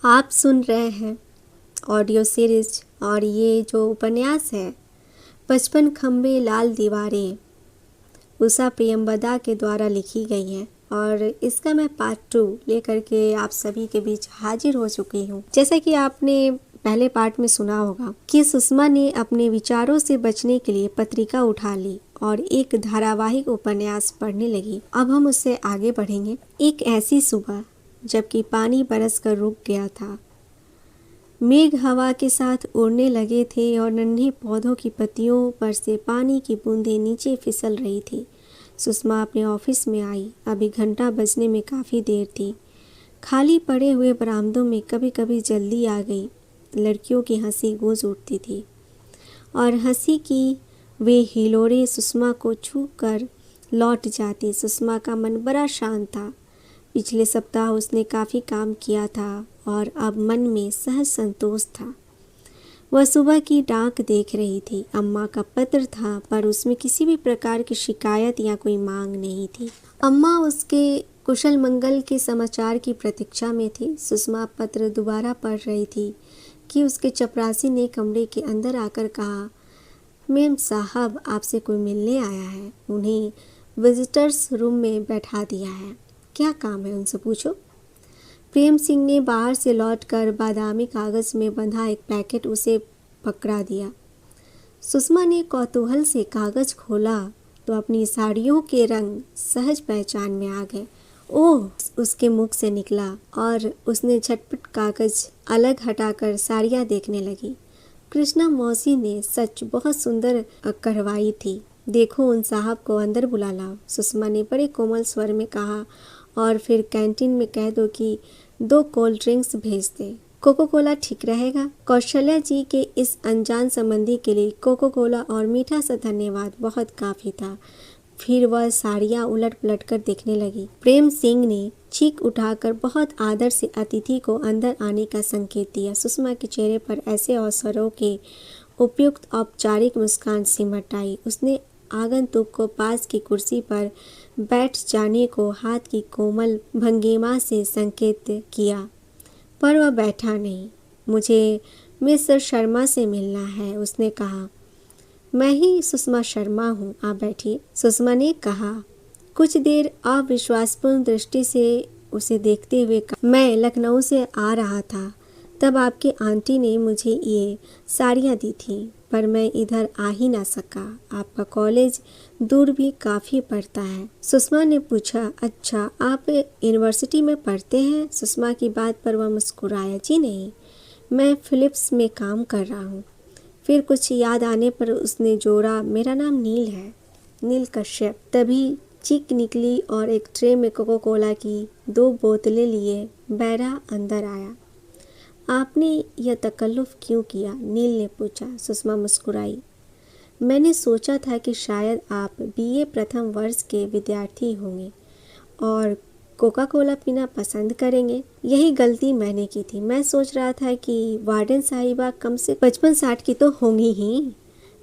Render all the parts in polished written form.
आप सुन रहे हैं ऑडियो सीरीज और ये जो उपन्यास है 55 खंबे लाल दीवारें उषा प्रियंवदा के द्वारा लिखी गई है और इसका मैं पार्ट 2 लेकर के आप सभी के बीच हाजिर हो चुकी हूँ। जैसा कि आपने पहले पार्ट में सुना होगा कि सुषमा ने अपने विचारों से बचने के लिए पत्रिका उठा ली और एक धारावाहिक उपन्यास पढ़ने लगी। अब हम उससे आगे बढ़ेंगे। एक ऐसी सुबह जबकि पानी बरस कर रुक गया था, मेघ हवा के साथ उड़ने लगे थे और नन्हे पौधों की पत्तियों पर से पानी की बूंदें नीचे फिसल रही थी। सुषमा अपने ऑफिस में आई। अभी घंटा बजने में काफ़ी देर थी। खाली पड़े हुए बरामदों में कभी कभी जल्दी आ गई। लड़कियों की हंसी गूंज उठती थी और हंसी की वे हिलोरे सुषमा को छू कर लौट जाती। सुषमा का मन बड़ा शांत था। पिछले सप्ताह उसने काफ़ी काम किया था और अब मन में सहज संतोष था। वह सुबह की डाक देख रही थी। अम्मा का पत्र था पर उसमें किसी भी प्रकार की शिकायत या कोई मांग नहीं थी। अम्मा उसके कुशल मंगल के समाचार की प्रतीक्षा में थी। सुषमा पत्र दोबारा पढ़ रही थी कि उसके चपरासी ने कमरे के अंदर आकर कहा, मैम साहब आपसे कोई मिलने आया है। उन्हें विजिटर्स रूम में बैठा दिया है। क्या काम है उनसे पूछो। प्रेम सिंह ने बाहर से लौटकर बादामी कागज़ में बंधा एक पैकेट उसे पकड़ा दिया। सुषमा ने कौतूहल से कागज़ खोला तो अपनी साड़ियों के रंग सहज पहचान में आ गए। ओह, उसके मुख से निकला और उसने झटपट कागज़ अलग हटाकर साड़ियाँ देखने लगी। कृष्णा मौसी ने सच बहुत सुंदर करवाई थी। देखो उन साहब को अंदर बुला लाओ, सुषमा ने बड़े कोमल स्वर में कहा, और फिर कैंटीन में कह दो कि 2 कोल्ड ड्रिंक्स भेज दे। कोको कोला ठीक रहेगा। कौशल्या जी के इस अनजान संबंधी के लिए कोको कोला और मीठा सा धन्यवाद बहुत काफ़ी था। फिर वह साड़ियाँ उलट पलट कर देखने लगी। प्रेम सिंह ने चीख उठाकर बहुत आदर से अतिथि को अंदर आने का संकेत दिया। सुषमा के चेहरे पर ऐसे अवसरों के उपयुक्त औपचारिक मुस्कान सिमट आई। उसने आगंतुक को पास की कुर्सी पर बैठ जाने को हाथ की कोमल भंगिमा से संकेत किया, पर वह बैठा नहीं। मुझे मिस्टर शर्मा से मिलना है, उसने कहा। मैं ही सुषमा शर्मा हूँ, आप बैठिए, सुषमा ने कहा। कुछ देर अविश्वासपूर्ण दृष्टि से उसे देखते हुए कहा, मैं लखनऊ से आ रहा था, तब आपकी आंटी ने मुझे ये साड़ियाँ दी थी, पर मैं इधर आ ही ना सका। आपका कॉलेज दूर भी काफ़ी पड़ता है। सुषमा ने पूछा, अच्छा आप यूनिवर्सिटी में पढ़ते हैं? सुषमा की बात पर वह मुस्कुराया, जी नहीं, मैं फिलिप्स में काम कर रहा हूँ। फिर कुछ याद आने पर उसने जोड़ा, मेरा नाम नील है, नील कश्यप। तभी चीख निकली और एक ट्रे में कोको कोला की 2 बोतलें लिए बैरा अंदर आया। आपने यह तकल्लुफ़ क्यों किया? नील ने पूछा। सुषमा मुस्कुराई। मैंने सोचा था कि शायद आप बीए प्रथम वर्ष के विद्यार्थी होंगे और कोका कोला पीना पसंद करेंगे। यही गलती मैंने की थी। मैं सोच रहा था कि वार्डन साहिबा कम से 55-60 की तो होंगी ही।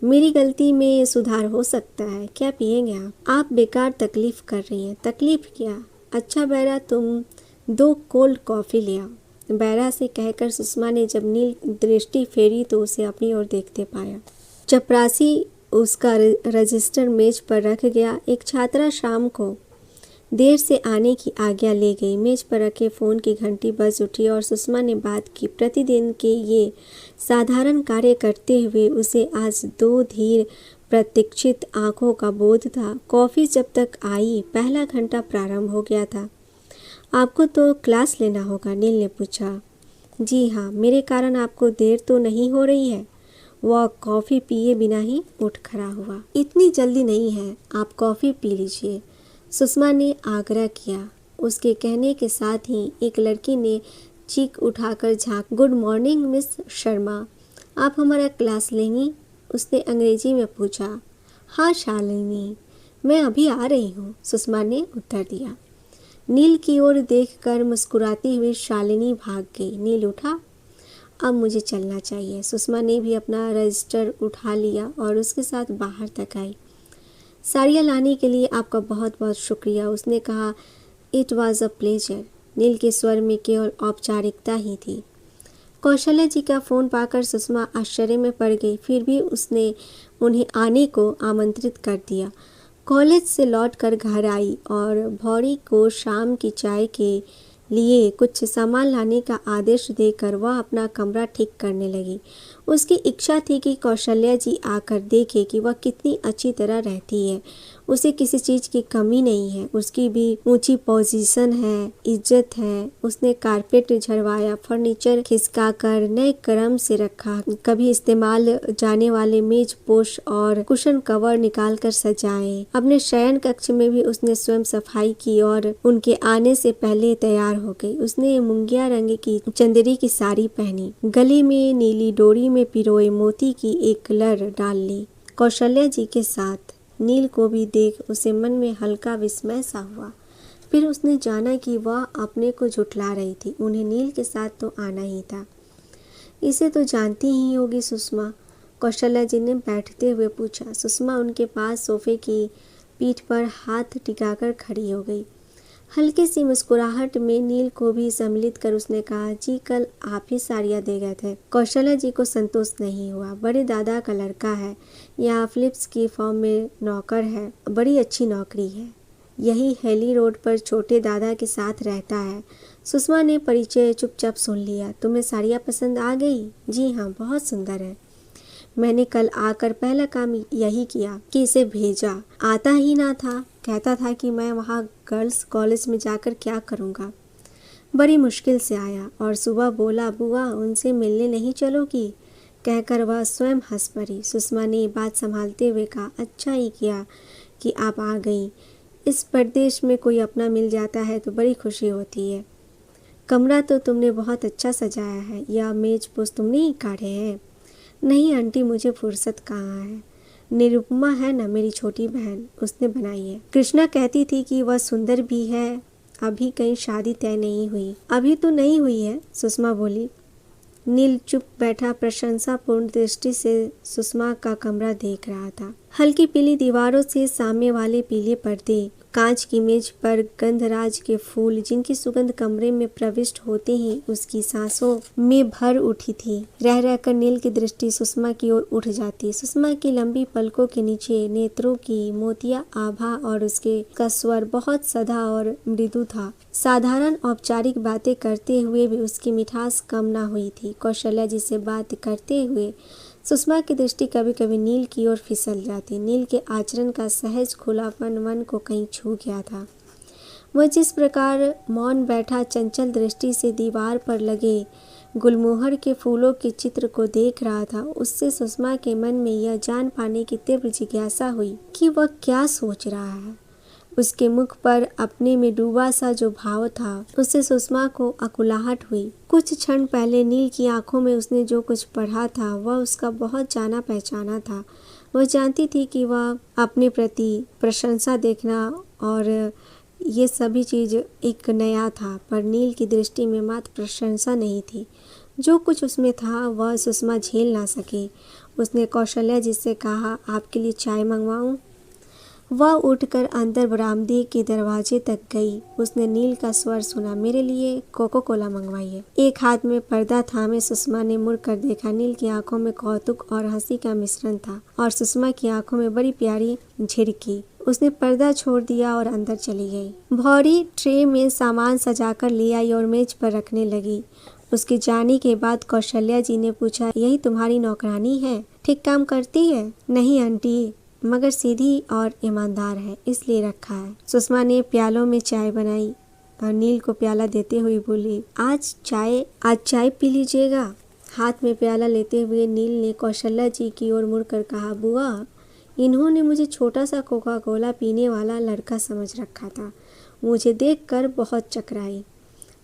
मेरी गलती में सुधार हो सकता है। क्या पिएंगे आप? आप बेकार तकलीफ़ कर रही हैं। तकलीफ़ क्या? अच्छा बैरा, तुम 2 कोल्ड कॉफ़ी ले आओ। बैरा से कहकर सुषमा ने जब नील दृष्टि फेरी तो उसे अपनी ओर देखते पाया। चपरासी उसका रजिस्टर मेज पर रख गया। एक छात्रा शाम को देर से आने की आज्ञा ले गई। मेज पर रखे फ़ोन की घंटी बज उठी और सुषमा ने बात की। प्रतिदिन के ये साधारण कार्य करते हुए उसे आज 2 धीर प्रतीक्षित आँखों का बोध था। कॉफ़ी जब तक आई, पहला घंटा प्रारंभ हो गया था। आपको तो क्लास लेना होगा, नील ने पूछा। जी हाँ, मेरे कारण आपको देर तो नहीं हो रही है? वह कॉफ़ी पिए बिना ही उठ खड़ा हुआ। इतनी जल्दी नहीं है, आप कॉफ़ी पी लीजिए, सुषमा ने आग्रह किया। उसके कहने के साथ ही एक लड़की ने चीख उठाकर झाँक, गुड मॉर्निंग मिस शर्मा, आप हमारा क्लास लेंगी? उसने अंग्रेजी में पूछा। हाँ शालिनी, मैं अभी आ रही हूँ, सुषमा ने उत्तर दिया। नील की ओर देखकर मुस्कुराती हुई शालिनी भाग गई। नील उठा, अब मुझे चलना चाहिए। सुषमा ने भी अपना रजिस्टर उठा लिया और उसके साथ बाहर तक आई। साड़ियाँ लाने के लिए आपका बहुत बहुत शुक्रिया, उसने कहा। It was a pleasure. Neel के स्वर में केवल औपचारिकता ही थी। कौशल्या जी का फ़ोन पाकर सुषमा आश्चर्य में पड़ गई, फिर भी उसने उन्हें आने को आमंत्रित कर दिया। कॉलेज से लौटकर घर आई और भौरी को शाम की चाय के लिए कुछ सामान लाने का आदेश देकर वह अपना कमरा ठीक करने लगी। उसकी इच्छा थी कि कौशल्या जी आकर देखे कि वह कितनी अच्छी तरह रहती है। उसे किसी चीज़ की कमी नहीं है, उसकी भी ऊंची पोजीशन है, इज्जत है। उसने कारपेट झड़वाया, फर्नीचर खिसकाकर नए क्रम से रखा, कभी इस्तेमाल जाने वाले मेज पोश और कुशन कवर निकालकर सजाए। अपने शयन कक्ष में भी उसने स्वयं सफाई की और उनके आने से पहले तैयार हो गई। उसने मुंगिया रंग की चंदेरी की साड़ी पहनी, गले में नीली डोरी में पिरोए मोती की एक लड़ डाल ली। कौशल्या जी के साथ नील को भी देख उसे मन में हल्का विस्मय सा हुआ। फिर उसने जाना कि वह अपने को झुठला रही थी। उन्हें नील के साथ तो आना ही था। इसे तो जानती ही होगी सुषमा, कौशल्या जी ने बैठते हुए पूछा। सुषमा उनके पास सोफे की पीठ पर हाथ टिकाकर खड़ी हो गई। हल्की सी मुस्कुराहट में नील को भी सम्मिलित कर उसने कहा, जी कल आप ही साड़ियाँ दे गए थे। कौशल्या जी को संतोष नहीं हुआ। बड़े दादा का लड़का है, यहाँ फिलिप्स की फॉर्म में नौकर है, बड़ी अच्छी नौकरी है, यही हेली रोड पर छोटे दादा के साथ रहता है। सुषमा ने परिचय चुपचाप सुन लिया। तुम्हें साड़ियाँ पसंद आ गई? जी हाँ, बहुत सुंदर है। मैंने कल आकर पहला काम यही किया कि इसे भेजा। आता ही ना था, कहता था कि मैं वहाँ गर्ल्स कॉलेज में जाकर क्या करूँगा। बड़ी मुश्किल से आया और सुबह बोला, बुआ उनसे मिलने नहीं चलोगी? कहकर वह स्वयं हंस पड़ी। सुषमा ने बात संभालते हुए कहा, अच्छा ही किया कि आप आ गई। इस परदेश में कोई अपना मिल जाता है तो बड़ी खुशी होती है। कमरा तो तुमने बहुत अच्छा सजाया है, या मेज पोस्ट तुमने ही काढ़े हैं? नहीं आंटी, मुझे फुर्सत कहाँ है। निरुपमा है ना, मेरी छोटी बहन, उसने बनाई है। कृष्णा कहती थी कि वह सुंदर भी है। अभी कहीं शादी तय नहीं हुई। अभी तो नहीं हुई है, सुषमा बोली। नील चुप बैठा प्रशंसापूर्ण दृष्टि से सुषमा का कमरा देख रहा था। हल्की पीली दीवारों से सामने वाले पीले पर्दे, कांच की मेज पर गंधराज के फूल, जिनकी सुगंध कमरे में प्रविष्ट होते ही उसकी सांसों में भर उठी थी। रह रहकर नील की दृष्टि सुषमा की ओर उठ जाती। सुषमा की लंबी पलकों के नीचे नेत्रों की मोतिया आभा और उसके का स्वर बहुत सदा और मृदु था। साधारण औपचारिक बातें करते हुए भी उसकी मिठास कम न हुई थी। कौशल्या जी से बात करते हुए सुषमा की दृष्टि कभी कभी नील की ओर फिसल जाती। नील के आचरण का सहज खुलापन मन को कहीं छू गया था। वह जिस प्रकार मौन बैठा चंचल दृष्टि से दीवार पर लगे गुलमोहर के फूलों के चित्र को देख रहा था, उससे सुषमा के मन में यह जान पाने की तीव्र जिज्ञासा हुई कि वह क्या सोच रहा है। उसके मुख पर अपने में डूबा सा जो भाव था, उससे सुषमा को अकुलाहट हुई। कुछ क्षण पहले नील की आंखों में उसने जो कुछ पढ़ा था वह उसका बहुत जाना पहचाना था। वह जानती थी कि वह अपने प्रति प्रशंसा देखना और ये सभी चीज़ एक नया था, पर नील की दृष्टि में मात्र प्रशंसा नहीं थी। जो कुछ उसमें था वह सुषमा झेल ना सकी। उसने कौशल्या जी से कहा, आपके लिए चाय मंगवाऊं? वह उठकर अंदर बरामदे के दरवाजे तक गई। उसने नील का स्वर सुना, मेरे लिए कोको कोला मंगवाइए। एक हाथ में पर्दा थामे सुषमा ने मुड़ कर देखा। नील की आंखों में कौतुक और हंसी का मिश्रण था और सुषमा की आंखों में बड़ी प्यारी झिड़की। उसने पर्दा छोड़ दिया और अंदर चली गई। भौरी ट्रे में सामान सजाकर ले आई और मेज पर रखने लगी। उसके जाने के बाद कौशल्या जी ने पूछा, यही तुम्हारी नौकरानी है? ठीक काम करती है? नहीं आंटी, मगर सीधी और ईमानदार है, इसलिए रखा है। सुषमा ने प्यालों में चाय बनाई और नील को प्याला देते हुए बोली, आज चाय पी लीजिएगा। हाथ में प्याला लेते हुए नील ने कौशल्या जी की ओर मुड़कर कहा, बुआ इन्होंने मुझे छोटा सा कोका कोला पीने वाला लड़का समझ रखा था। मुझे देखकर बहुत चकराई।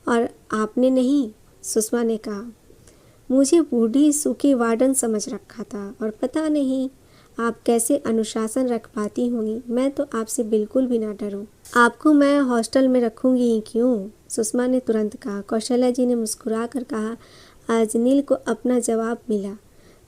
और आपने नहीं, सुषमा ने कहा, मुझे बूढ़ी सूखी वार्डन समझ रखा था और पता नहीं आप कैसे अनुशासन रख पाती होंगी। मैं तो आपसे बिल्कुल भी ना डरूं। आपको मैं हॉस्टल में रखूंगी ही क्यों? सुषमा ने तुरंत कहा। कौशल्या जी ने मुस्कुरा कर कहा, आज नील को अपना जवाब मिला।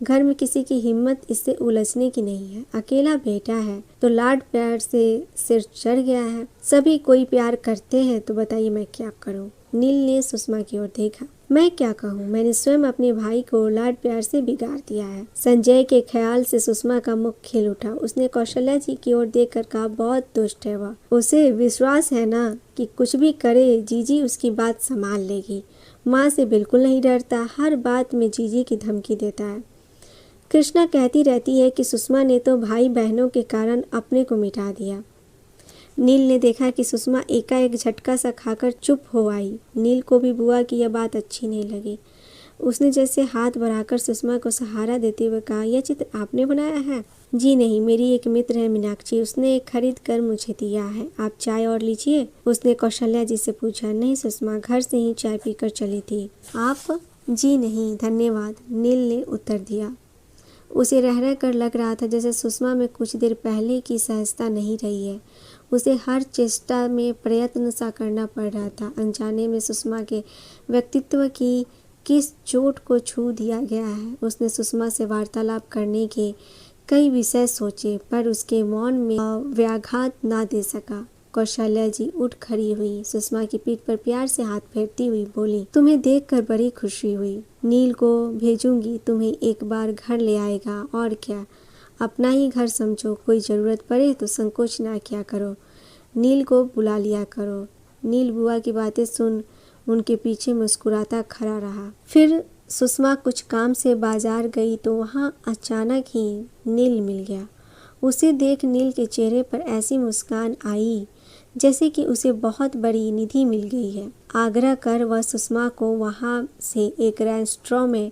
घर में किसी की हिम्मत इससे उलझने की नहीं है। अकेला बेटा है तो लाड प्यार से सिर चढ़ गया है। सभी कोई प्यार करते हैं तो बताइए मैं क्या करूं? नील ने सुषमा की ओर देखा। मैं क्या कहूँ, मैंने स्वयं अपने भाई को लाड प्यार से बिगाड़ दिया है। संजय के ख्याल से सुषमा का मुख खिल उठा। उसने कौशल्या जी की ओर देखकर कहा, बहुत दुष्ट है वह। उसे विश्वास है ना कि कुछ भी करे जीजी उसकी बात संभाल लेगी। माँ से बिल्कुल नहीं डरता, हर बात में जीजी की धमकी देता है। कृष्णा कहती रहती है कि सुषमा ने तो भाई बहनों के कारण अपने को मिटा दिया। नील ने देखा कि सुषमा एकाएक झटका सा खाकर चुप हो आई। नील को भी बुआ की यह बात अच्छी नहीं लगी। उसने जैसे हाथ बढ़ाकर सुषमा को सहारा देते हुए कहा, यह चित्र आपने बनाया है? जी नहीं, मेरी एक मित्र है मीनाक्षी, उसने खरीद कर मुझे दिया है। आप चाय और लीजिए? उसने कौशल्या जी से पूछा। नहीं सुषमा, घर से ही चाय पीकर चली थी। आप? जी नहीं धन्यवाद, नील ने उत्तर दिया। उसे रह रह कर लग रहा था जैसे सुषमा में कुछ देर पहले की सहजता नहीं रही है। उसे हर चेष्टा में प्रयत्न सा करना पड़ रहा था। अनजाने में सुषमा के व्यक्तित्व की किस चोट को छू दिया गया है। उसने सुषमा से वार्तालाप करने के कई विषय सोचे, पर उसके मौन में व्याघात ना दे सका। कौशल्या जी उठ खड़ी हुई, सुषमा की पीठ पर प्यार से हाथ फेरती हुई बोली, तुम्हें देखकर बड़ी खुशी हुई। नील को भेजूंगी, तुम्हें एक बार घर ले आएगा। और क्या, अपना ही घर समझो। कोई ज़रूरत पड़े तो संकोच ना किया करो, नील को बुला लिया करो। नील बुआ की बातें सुन उनके पीछे मुस्कुराता खड़ा रहा। फिर सुषमा कुछ काम से बाजार गई तो वहाँ अचानक ही नील मिल गया। उसे देख नील के चेहरे पर ऐसी मुस्कान आई जैसे कि उसे बहुत बड़ी निधि मिल गई है। आग्रह कर वह सुषमा को वहाँ से एक रेस्टोरेंट में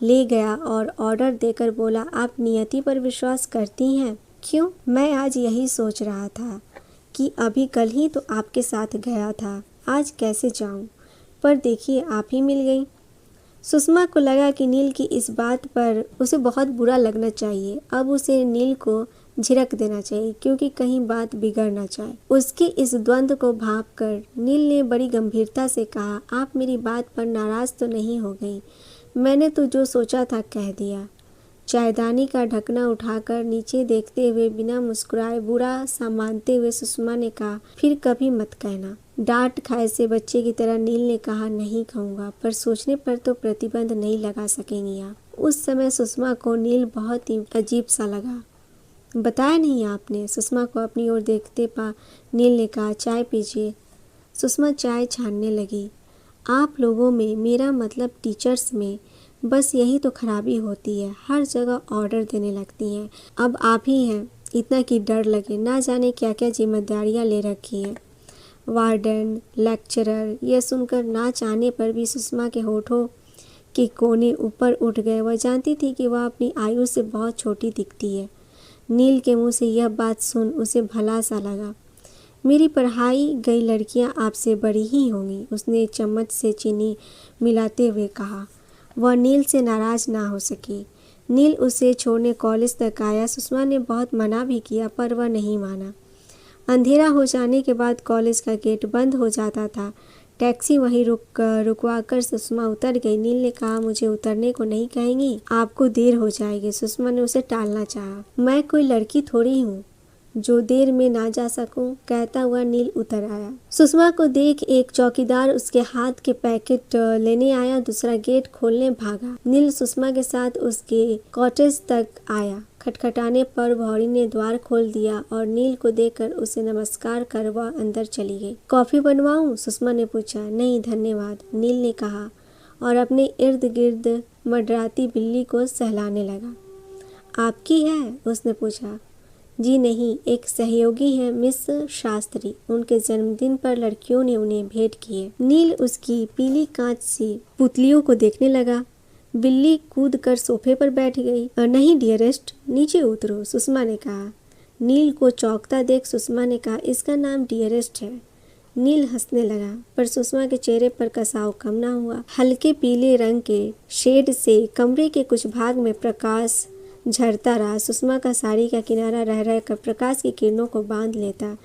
ले गया और ऑर्डर देकर बोला, आप नियति पर विश्वास करती हैं? क्यों? मैं आज यही सोच रहा था कि अभी कल ही तो आपके साथ गया था, आज कैसे जाऊं? पर देखिए आप ही मिल गई। सुषमा को लगा कि नील की इस बात पर उसे बहुत बुरा लगना चाहिए। अब उसे नील को झिड़क देना चाहिए क्योंकि कहीं बात बिगड़ ना जाए। उसके इस द्वंद्व को भांपकर नील ने बड़ी गंभीरता से कहा, आप मेरी बात पर नाराज तो नहीं हो गई? मैंने तो जो सोचा था कह दिया। चायदानी का ढकना उठाकर नीचे देखते हुए बिना मुस्कुराए बुरा सा मानते हुए सुषमा ने कहा, फिर कभी मत कहना। डांट खाए से बच्चे की तरह नील ने कहा, नहीं कहूँगा, पर सोचने पर तो प्रतिबंध नहीं लगा सकेंगी आप। उस समय सुषमा को नील बहुत ही अजीब सा लगा। बताया नहीं आपने? सुषमा को अपनी ओर देखते पा नील ने कहा, चाय पीजिए। सुषमा चाय छानने लगी। आप लोगों में, मेरा मतलब टीचर्स में, बस यही तो खराबी होती है, हर जगह ऑर्डर देने लगती हैं। अब आप ही हैं, इतना कि डर लगे, ना जाने क्या क्या जिम्मेदारियां ले रखी हैं। वार्डन, लेक्चरर, यह सुनकर ना चाहने पर भी सुषमा के होठों के कोने ऊपर उठ गए। वह जानती थी कि वह अपनी आयु से बहुत छोटी दिखती है। नील के मुंह से यह बात सुन उसे भला सा लगा। मेरी पढ़ाई गई लड़कियां आपसे बड़ी ही होंगी, उसने चम्मच से चीनी मिलाते हुए कहा। वह नील से नाराज ना हो सकी। नील उसे छोड़ने कॉलेज तक आया। सुषमा ने बहुत मना भी किया पर वह नहीं माना। अंधेरा हो जाने के बाद कॉलेज का गेट बंद हो जाता था। टैक्सी वहीं रुकवाकर सुषमा उतर गई। नील ने कहा, मुझे उतरने को नहीं कहेंगी? आपको देर हो जाएगी। सुषमा ने उसे टालना चाहा। मैं कोई लड़की थोड़ी हूँ जो देर में ना जा सकूं, कहता हुआ नील उतर आया। सुषमा को देख एक चौकीदार उसके हाथ के पैकेट लेने आया, दूसरा गेट खोलने भागा। नील सुषमा के साथ उसके कॉटेज तक आया। खटखटाने पर भौरी ने द्वार खोल दिया और नील को देखकर उसे नमस्कार कर वह अंदर चली गई। कॉफी बनवाऊं? सुषमा ने पूछा। नहीं धन्यवाद, नील ने कहा और अपने इर्द गिर्द मंडराती बिल्ली को सहलाने लगा। आपकी है? उसने पूछा। जी नहीं, एक सहयोगी है, मिस शास्त्री। उनके जन्मदिन पर लड़कियों ने उन्हें भेंट किए। नील उसकी पीली कांच सी पुतलियों को देखने लगा। बिल्ली कूद कर सोफे पर बैठ गई। नहीं डियरेस्ट, नीचे उतरो, सुषमा ने कहा। नील को चौंकता देख सुषमा ने कहा, इसका नाम डियरेस्ट है। नील हंसने लगा पर सुषमा के चेहरे पर कसाव कम ना हुआ। हल्के पीले रंग के शेड से कमरे के कुछ भाग में प्रकाश झरता रहा। सुषमा का साड़ी का किनारा रह रह कर प्रकाश की किरणों को बांध लेता।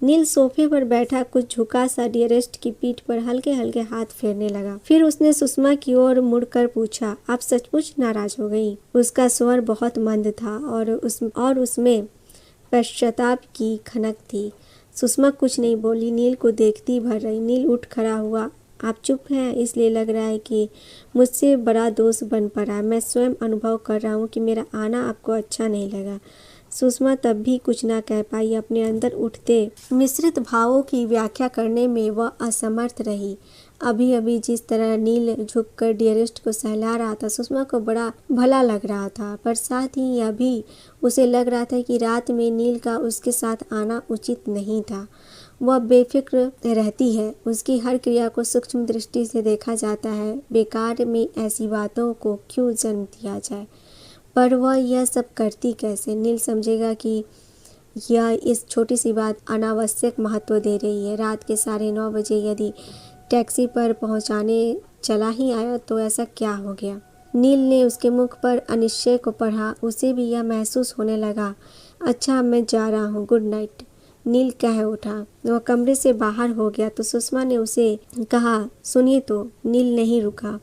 नील सोफे पर बैठा कुछ झुका सा डियरेस्ट की पीठ पर हल्के हल्के हाथ फेरने लगा। फिर उसने सुषमा की ओर मुड़कर पूछा, आप सचमुच नाराज हो गई? उसका स्वर बहुत मंद था और उसमें पश्चाताप की खनक थी। सुषमा कुछ नहीं बोली, नील को देखती भर रही। नील उठ खड़ा हुआ आप चुप हैं, इसलिए लग रहा है कि मुझसे बड़ा दोस्त बन पड़ा। मैं स्वयं अनुभव कर रहा हूँ कि मेरा आना आपको अच्छा नहीं लगा। सुषमा तब भी कुछ ना कह पाई। अपने अंदर उठते मिश्रित भावों की व्याख्या करने में वह असमर्थ रही। अभी अभी जिस तरह नील झुककर डियरेस्ट को सहला रहा था, सुषमा को बड़ा भला लग रहा था, पर साथ ही यह भी उसे लग रहा था कि रात में नील का उसके साथ आना उचित नहीं था। वह बेफिक्र रहती है, उसकी हर क्रिया को सूक्ष्म दृष्टि से देखा जाता है। बेकार में ऐसी बातों को क्यों जन्म दिया जाए? पर वह यह सब करती कैसे? नील समझेगा कि यह इस छोटी सी बात अनावश्यक महत्व दे रही है। रात के 9:30 बजे यदि टैक्सी पर पहुंचाने चला ही आया तो ऐसा क्या हो गया? नील ने उसके मुख पर अनिश्चय को पढ़ा। उसे भी यह महसूस होने लगा। अच्छा, मैं जा रहा हूँ, गुड नाइट, नील कह उठा। वह कमरे से बाहर हो गया तो सुषमा ने उसे कहा, सुनिए तो। नील नहीं रुका।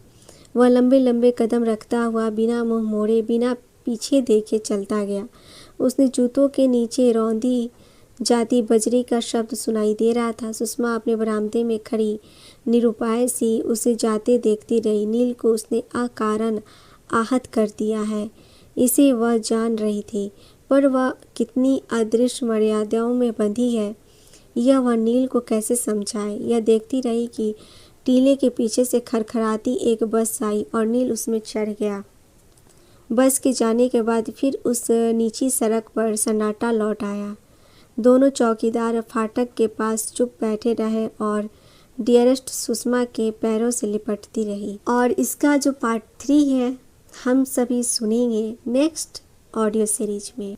वह लंबे लंबे कदम रखता हुआ बिना मुंह मोड़े, बिना पीछे देखे चलता गया। उसने जूतों के नीचे रौंदी जाती बजरी का शब्द सुनाई दे रहा था। सुषमा अपने बरामदे में खड़ी निरुपाय सी उसे जाते देखती रही। नील को उसने अकारण आहत कर दिया है, इसे वह जान रही थी, पर वह कितनी अदृश्य मर्यादाओं में बंधी है, यह वह नील को कैसे समझाए। यह देखती रही कि टीले के पीछे से खरखराती एक बस आई और नील उसमें चढ़ गया। बस के जाने के बाद फिर उस नीची सड़क पर सन्नाटा लौट आया। दोनों चौकीदार फाटक के पास चुप बैठे रहे और डियरेस्ट सुषमा के पैरों से लिपटती रही। और इसका जो पार्ट 3 है हम सभी सुनेंगे नेक्स्ट ऑडियो सीरीज में।